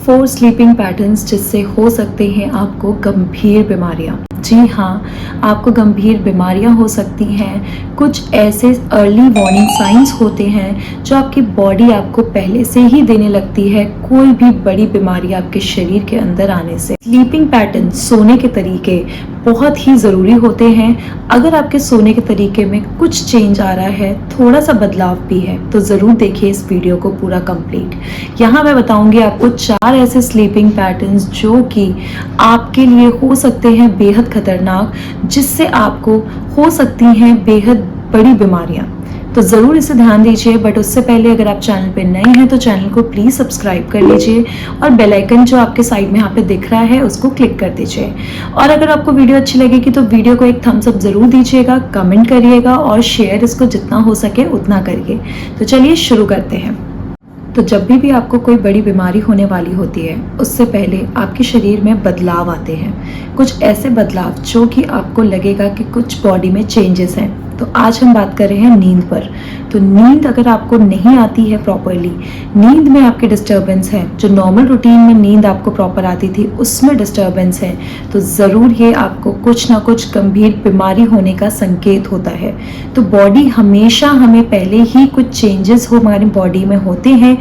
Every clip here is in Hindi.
4 स्लीपिंग पैटर्न्स जिससे हो सकते हैं आपको गंभीर बीमारियां। जी हाँ, आपको गंभीर बीमारियां हो सकती हैं। कुछ ऐसे अर्ली वार्निंग साइंस होते हैं जो आपकी बॉडी आपको पहले से ही देने लगती है कोई भी बड़ी बीमारी आपके शरीर के अंदर आने से। स्लीपिंग पैटर्न, सोने के तरीके बहुत ही ज़रूरी होते हैं। अगर आपके सोने के तरीके में कुछ चेंज आ रहा है, थोड़ा सा बदलाव भी है, तो ज़रूर देखिए इस वीडियो को पूरा कंप्लीट। यहाँ मैं बताऊंगी आपको 4 ऐसे स्लीपिंग पैटर्न्स जो कि आपके लिए हो सकते हैं बेहद खतरनाक, जिससे आपको हो सकती हैं बेहद बड़ी बीमारियाँ। तो ज़रूर इसे ध्यान दीजिए। बट उससे पहले अगर आप चैनल पे नए हैं तो चैनल को प्लीज़ सब्सक्राइब कर लीजिए और बेल आइकन जो आपके साइड में यहाँ पे दिख रहा है उसको क्लिक कर दीजिए। और अगर आपको वीडियो अच्छी लगेगी तो वीडियो को एक थम्स अप ज़रूर दीजिएगा, कमेंट करिएगा और शेयर इसको जितना हो सके उतना करिए। तो चलिए शुरू करते हैं। तो जब भी आपको कोई बड़ी बीमारी होने वाली होती है, उससे पहले आपके शरीर में बदलाव आते हैं। कुछ ऐसे बदलाव जो कि आपको लगेगा कि कुछ बॉडी में चेंजेस हैं। तो आज हम बात कर रहे हैं नींद पर। तो नींद अगर आपको नहीं आती है प्रॉपरली, नींद में आपके डिस्टर्बेंस है, जो नॉर्मल रूटीन में नींद आपको प्रॉपर आती थी उसमें डिस्टर्बेंस है, तो ज़रूर ये आपको कुछ ना कुछ गंभीर बीमारी होने का संकेत होता है। तो बॉडी हमेशा हमें पहले ही कुछ चेंजेस हो हमारी बॉडी में होते हैं,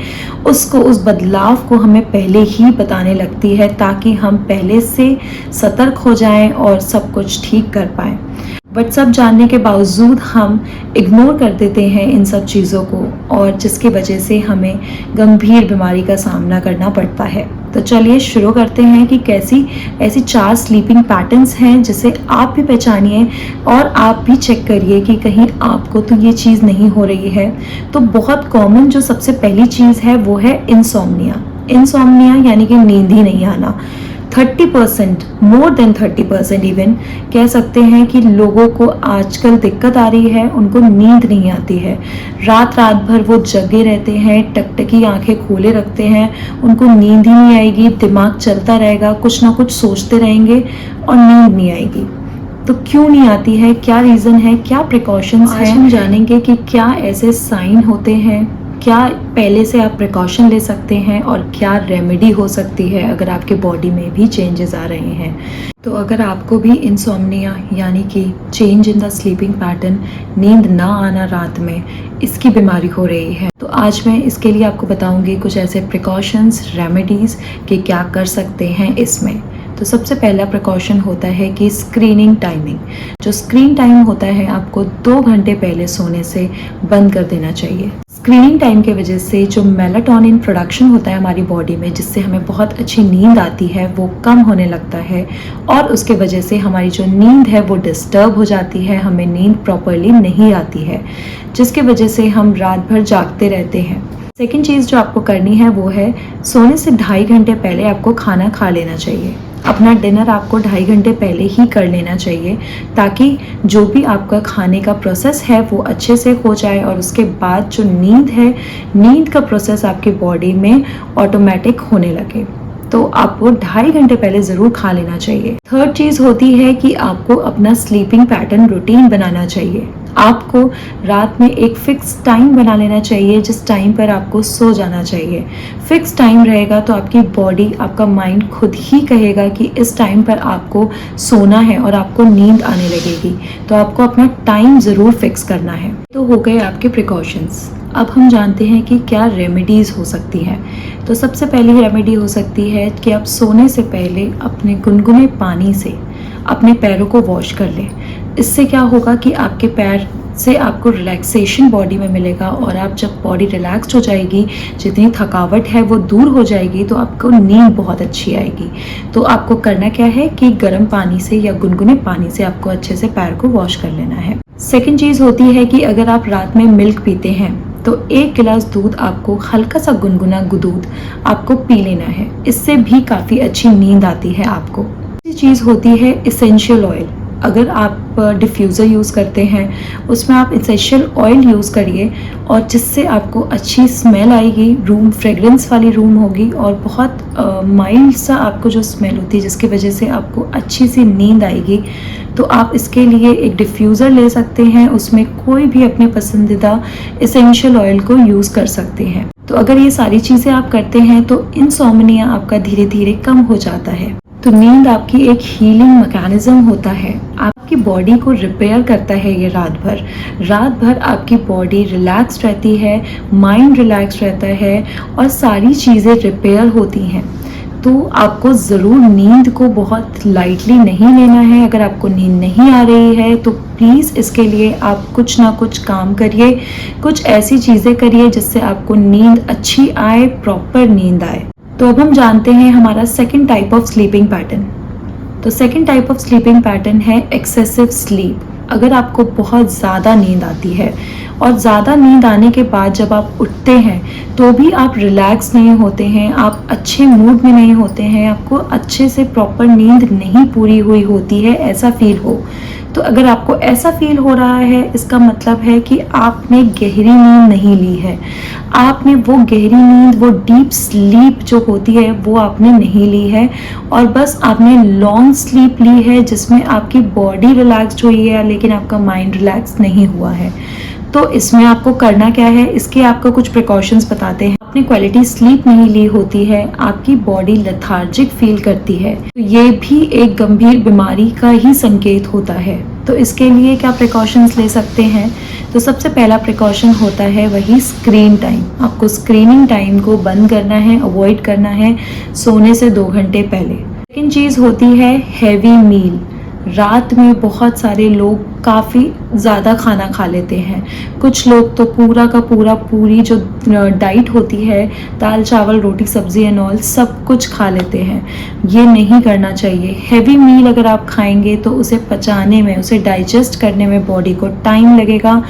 उसको उस बदलाव को हमें पहले ही बताने लगती है ताकि हम पहले से सतर्क हो जाएं और सब कुछ ठीक कर पाएं। बट सब जानने के बावजूद हम इग्नोर कर देते हैं इन सब चीज़ों को, और जिसकी वजह से हमें गंभीर बीमारी का सामना करना पड़ता है। तो चलिए शुरू करते हैं कि कैसी ऐसी 4 स्लीपिंग पैटर्न्स हैं जिसे आप भी पहचानिए और आप भी चेक करिए कि कहीं आपको तो ये चीज़ नहीं हो रही है। तो बहुत कॉमन जो सबसे पहली चीज़ है वो है इंसोम्निया। इंसोम्निया यानी कि नींद ही नहीं आना। 30%, मोर देन 30% इवन कह सकते हैं कि लोगों को आजकल दिक्कत आ रही है, उनको नींद नहीं आती है। रात भर वो जगे रहते हैं, टकटकी आंखें खोले रखते हैं, उनको नींद ही नहीं आएगी, दिमाग चलता रहेगा, कुछ ना कुछ सोचते रहेंगे और नींद नहीं आएगी। तो क्यों नहीं आती है, क्या रीज़न है, क्या प्रिकॉशंस हैं, हम जानेंगे कि क्या ऐसे साइन होते हैं, क्या पहले से आप प्रिकॉशन ले सकते हैं और क्या रेमेडी हो सकती है अगर आपके बॉडी में भी चेंजेस आ रहे हैं। तो अगर आपको भी इंसोम्निया यानी कि change in the sleeping pattern, नींद ना आना रात में, इसकी बीमारी हो रही है, तो आज मैं इसके लिए आपको बताऊंगी कुछ ऐसे प्रिकॉशंस, रेमेडीज़ कि क्या कर सकते हैं इसमें। तो सबसे पहला प्रिकॉशन होता है कि स्क्रीनिंग टाइमिंग। जो स्क्रीन टाइम होता है आपको 2 घंटे पहले सोने से बंद कर देना चाहिए। स्क्रीनिंग टाइम के वजह से जो मेलाटोनिन प्रोडक्शन होता है हमारी बॉडी में, जिससे हमें बहुत अच्छी नींद आती है, वो कम होने लगता है और उसके वजह से हमारी जो नींद है वो डिस्टर्ब हो जाती है, हमें नींद प्रॉपरली नहीं आती है, जिसके वजह से हम रात भर जागते रहते हैं। सेकेंड चीज़ जो आपको करनी है वो है सोने से 2.5 घंटे पहले आपको खाना खा लेना चाहिए। अपना डिनर आपको 2.5 घंटे पहले ही कर लेना चाहिए ताकि जो भी आपका खाने का प्रोसेस है वो अच्छे से हो जाए और उसके बाद जो नींद है, नींद का प्रोसेस आपकी बॉडी में ऑटोमेटिक होने लगे। तो आपको 2.5 घंटे पहले ज़रूर खा लेना चाहिए। थर्ड चीज़ होती है कि आपको अपना स्लीपिंग पैटर्न रूटीन बनाना चाहिए। आपको रात में एक फिक्स टाइम बना लेना चाहिए जिस टाइम पर आपको सो जाना चाहिए। फिक्स टाइम रहेगा तो आपकी बॉडी, आपका माइंड खुद ही कहेगा कि इस टाइम पर आपको सोना है और आपको नींद आने लगेगी। तो आपको अपना टाइम ज़रूर फिक्स करना है। तो हो गए आपके प्रिकॉशंस। अब हम जानते हैं कि क्या रेमेडीज़ हो सकती हैं। तो सबसे पहली रेमेडी हो सकती है कि आप सोने से पहले अपने गुनगुने पानी से अपने पैरों को वॉश कर लें। इससे क्या होगा कि आपके पैर से आपको रिलैक्सेशन बॉडी में मिलेगा और आप जब बॉडी रिलैक्स्ड हो जाएगी, जितनी थकावट है वो दूर हो जाएगी, तो आपको नींद बहुत अच्छी आएगी। तो आपको करना क्या है कि गर्म पानी से या गुनगुने पानी से आपको अच्छे से पैर को वॉश कर लेना है। सेकेंड चीज़ होती है कि अगर आप रात में मिल्क पीते हैं तो 1 गिलास दूध आपको, हल्का सा गुनगुना दूध आपको पी लेना है। इससे भी काफ़ी अच्छी नींद आती है आपको। तीसरी चीज़ होती है इसेंशियल ऑयल। अगर आप डिफ्यूज़र यूज़ करते हैं उसमें आप इसेंशियल ऑयल यूज़ करिए और जिससे आपको अच्छी स्मेल आएगी, रूम फ्रेगरेंस वाली रूम होगी और बहुत माइल्ड सा आपको जो स्मेल होती है जिसकी वजह से आपको अच्छी सी नींद आएगी। तो आप इसके लिए एक डिफ्यूज़र ले सकते हैं, उसमें कोई भी अपने पसंदीदा इसेंशियल ऑयल को यूज़ कर सकते हैं। तो अगर ये सारी चीज़ें आप करते हैं तो इंसोम्निया आपका धीरे धीरे कम हो जाता है। तो नींद आपकी एक हीलिंग मैकेनिज्म होता है, आपकी बॉडी को रिपेयर करता है। ये रात भर आपकी बॉडी रिलैक्स रहती है, माइंड रिलैक्स रहता है और सारी चीज़ें रिपेयर होती हैं। तो आपको ज़रूर नींद को बहुत लाइटली नहीं लेना है। अगर आपको नींद नहीं आ रही है तो प्लीज़ इसके लिए आप कुछ ना कुछ काम करिए, कुछ ऐसी चीज़ें करिए जिससे आपको नींद अच्छी आए, प्रॉपर नींद आए। तो अब हम जानते हैं हमारा second type of sleeping pattern. तो second type of sleeping pattern है एक्सेसिव स्लीप। अगर आपको बहुत ज़्यादा नींद आती है और ज़्यादा नींद आने के बाद जब आप उठते हैं तो भी आप रिलैक्स नहीं होते हैं, आप अच्छे मूड में नहीं होते हैं, आपको अच्छे से प्रॉपर नींद नहीं पूरी हुई होती है, ऐसा फील हो, तो अगर आपको ऐसा फील हो रहा है इसका मतलब है कि आपने गहरी नींद नहीं ली है। आपने वो गहरी नींद, वो डीप स्लीप जो होती है वो आपने नहीं ली है और बस आपने लॉन्ग स्लीप ली है जिसमें आपकी बॉडी रिलैक्स्ड हुई है लेकिन आपका माइंड रिलैक्स नहीं हुआ है। तो इसमें आपको करना क्या है, इसके आपको कुछ प्रिकॉशंस बताते हैं। आपने क्वालिटी स्लीप नहीं ली होती है, आपकी बॉडी लेथार्जिक फील करती है, तो ये भी एक गंभीर बीमारी का ही संकेत होता है। तो इसके लिए क्या प्रिकॉशंस ले सकते हैं? तो सबसे पहला प्रिकॉशन होता है वही स्क्रीन टाइम। आपको स्क्रीनिंग टाइम को बंद करना है, अवॉइड करना है सोने से 2 घंटे पहले। सेकेंड चीज़ होती है हैवी मील। रात में बहुत सारे लोग काफ़ी ज़्यादा खाना खा लेते हैं। कुछ लोग तो पूरा का पूरा पूरी जो डाइट होती है, दाल चावल रोटी सब्जी एंड ऑल, सब कुछ खा लेते हैं। ये नहीं करना चाहिए। हैवी मील अगर आप खाएंगे तो उसे पचाने में, उसे डाइजेस्ट करने में बॉडी को टाइम लगेगा,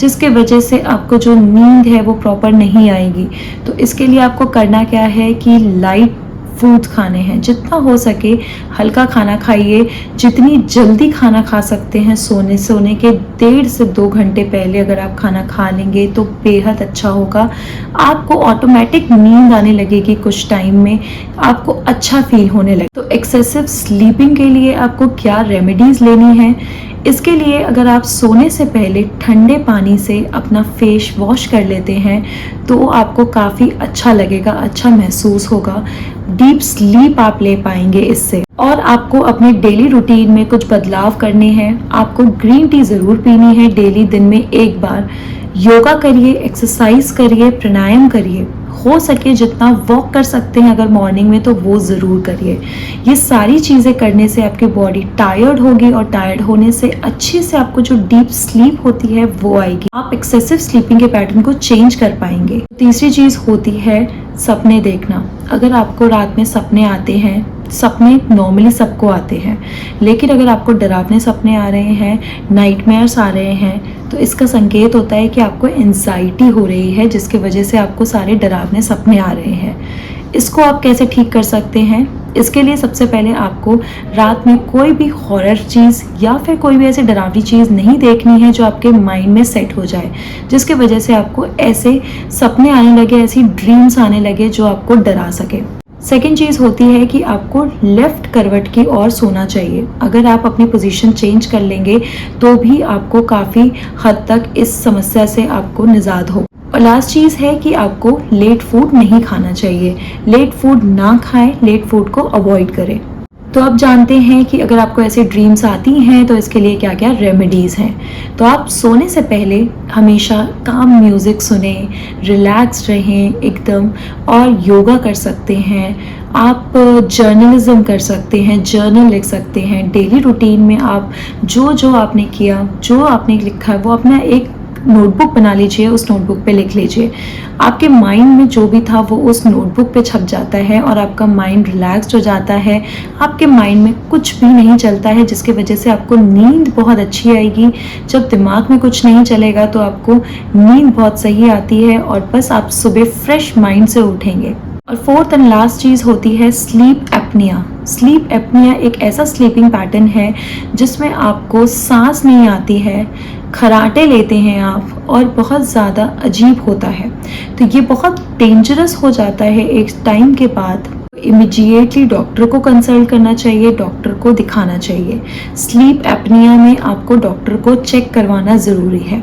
जिसके वजह से आपको जो नींद है वो प्रॉपर नहीं आएगी। तो इसके लिए आपको करना क्या है कि लाइट फूड खाने हैं, जितना हो सके हल्का खाना खाइए। जितनी जल्दी खाना खा सकते हैं सोने के 1.5 से 2 घंटे पहले अगर आप खाना खा लेंगे तो बेहद अच्छा होगा। आपको ऑटोमेटिक नींद आने लगेगी, कुछ टाइम में आपको अच्छा फील होने लगे। तो एक्सेसिव स्लीपिंग के लिए आपको क्या रेमेडीज़ लेनी है? इसके लिए अगर आप सोने से पहले ठंडे पानी से अपना फेस वॉश कर लेते हैं तो आपको काफ़ी अच्छा लगेगा, अच्छा महसूस होगा, डीप स्लीप आप ले पाएंगे इससे। और आपको अपने डेली रूटीन में कुछ बदलाव करने हैं। आपको ग्रीन टी ज़रूर पीनी है डेली, दिन में 1 बार। योगा करिए, एक्सरसाइज करिए, प्राणायाम करिए, हो सके जितना वॉक कर सकते हैं अगर मॉर्निंग में तो वो ज़रूर करिए। ये सारी चीज़ें करने से आपकी बॉडी टायर्ड होगी और टायर्ड होने से अच्छे से आपको जो डीप स्लीप होती है वो आएगी। आप एक्सेसिव स्लीपिंग के पैटर्न को चेंज कर पाएंगे। तीसरी चीज़ होती है सपने देखना। अगर आपको रात में सपने आते हैं, सपने नॉर्मली सबको आते हैं, लेकिन अगर आपको डरावने सपने आ रहे हैं, नाइटमेयर्स आ रहे हैं, तो इसका संकेत होता है कि आपको एंजाइटी हो रही है, जिसकी वजह से आपको सारे डरावने सपने आ रहे हैं। इसको आप कैसे ठीक कर सकते हैं? इसके लिए सबसे पहले आपको रात में कोई भी हॉरर चीज़ या फिर कोई भी ऐसी डरावनी चीज़ नहीं देखनी है जो आपके माइंड में सेट हो जाए, जिसकी वजह से आपको ऐसे सपने आने लगे, ऐसी ड्रीम्स आने लगे जो आपको डरा सके। सेकेंड चीज़ होती है कि आपको लेफ़्ट करवट की ओर सोना चाहिए। अगर आप अपनी पोजीशन चेंज कर लेंगे तो भी आपको काफ़ी हद तक इस समस्या से आपको निजात हो। और लास्ट चीज़ है कि आपको लेट फूड नहीं खाना चाहिए। लेट फूड ना खाएं, लेट फूड को अवॉइड करें। तो अब जानते हैं कि अगर आपको ऐसे ड्रीम्स आती हैं तो इसके लिए क्या क्या रेमेडीज़ हैं। तो आप सोने से पहले हमेशा काम म्यूज़िक सुने, रिलैक्स रहें एकदम, और योगा कर सकते हैं। आप जर्नलिज्म कर सकते हैं, जर्नल लिख सकते हैं। डेली रूटीन में आप जो आपने किया, जो आपने लिखा है वो अपना एक नोटबुक बना लीजिए, उस नोटबुक पे लिख लीजिए। आपके माइंड में जो भी था वो उस नोटबुक पे छप जाता है और आपका माइंड रिलैक्स्ड हो जाता है। आपके माइंड में कुछ भी नहीं चलता है, जिसकी वजह से आपको नींद बहुत अच्छी आएगी। जब दिमाग में कुछ नहीं चलेगा तो आपको नींद बहुत सही आती है और बस आप सुबह फ्रेश माइंड से उठेंगे। और फोर्थ एंड लास्ट चीज़ होती है स्लीप एपनिया। स्लीप एपनिया एक ऐसा स्लीपिंग पैटर्न है जिसमें आपको सांस नहीं आती है, खराटे लेते हैं आप, और बहुत ज़्यादा अजीब होता है। तो ये बहुत डेंजरस हो जाता है एक टाइम के बाद। इमीडिएटली डॉक्टर को कंसल्ट करना चाहिए, डॉक्टर को दिखाना चाहिए। स्लीप एपनिया में आपको डॉक्टर को चेक करवाना ज़रूरी है।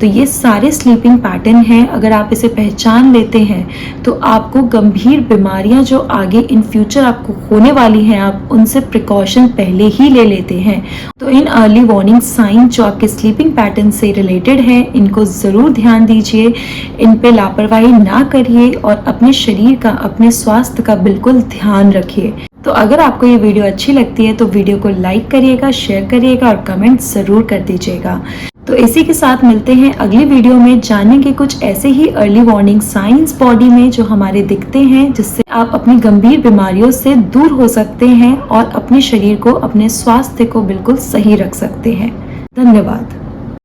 तो ये सारे स्लीपिंग पैटर्न हैं, अगर आप इसे पहचान लेते हैं तो आपको गंभीर बीमारियां जो आगे इन फ्यूचर आपको होने वाली हैं, आप उनसे प्रिकॉशन पहले ही ले लेते हैं। तो इन अर्ली वार्निंग साइन जो आपके स्लीपिंग पैटर्न से रिलेटेड है, इनको ज़रूर ध्यान दीजिए, इन पे लापरवाही ना करिए और अपने शरीर का, अपने स्वास्थ्य का बिल्कुल ध्यान रखिए। तो अगर आपको ये वीडियो अच्छी लगती है तो वीडियो को लाइक करिएगा, शेयर करिएगा और कमेंट ज़रूर कर दीजिएगा। तो इसी के साथ मिलते हैं अगली वीडियो में, जानेंगे कुछ ऐसे ही अर्ली वार्निंग साइंस बॉडी में जो हमारे दिखते हैं, जिससे आप अपनी गंभीर बीमारियों से दूर हो सकते हैं और अपने शरीर को, अपने स्वास्थ्य को बिल्कुल सही रख सकते हैं। धन्यवाद।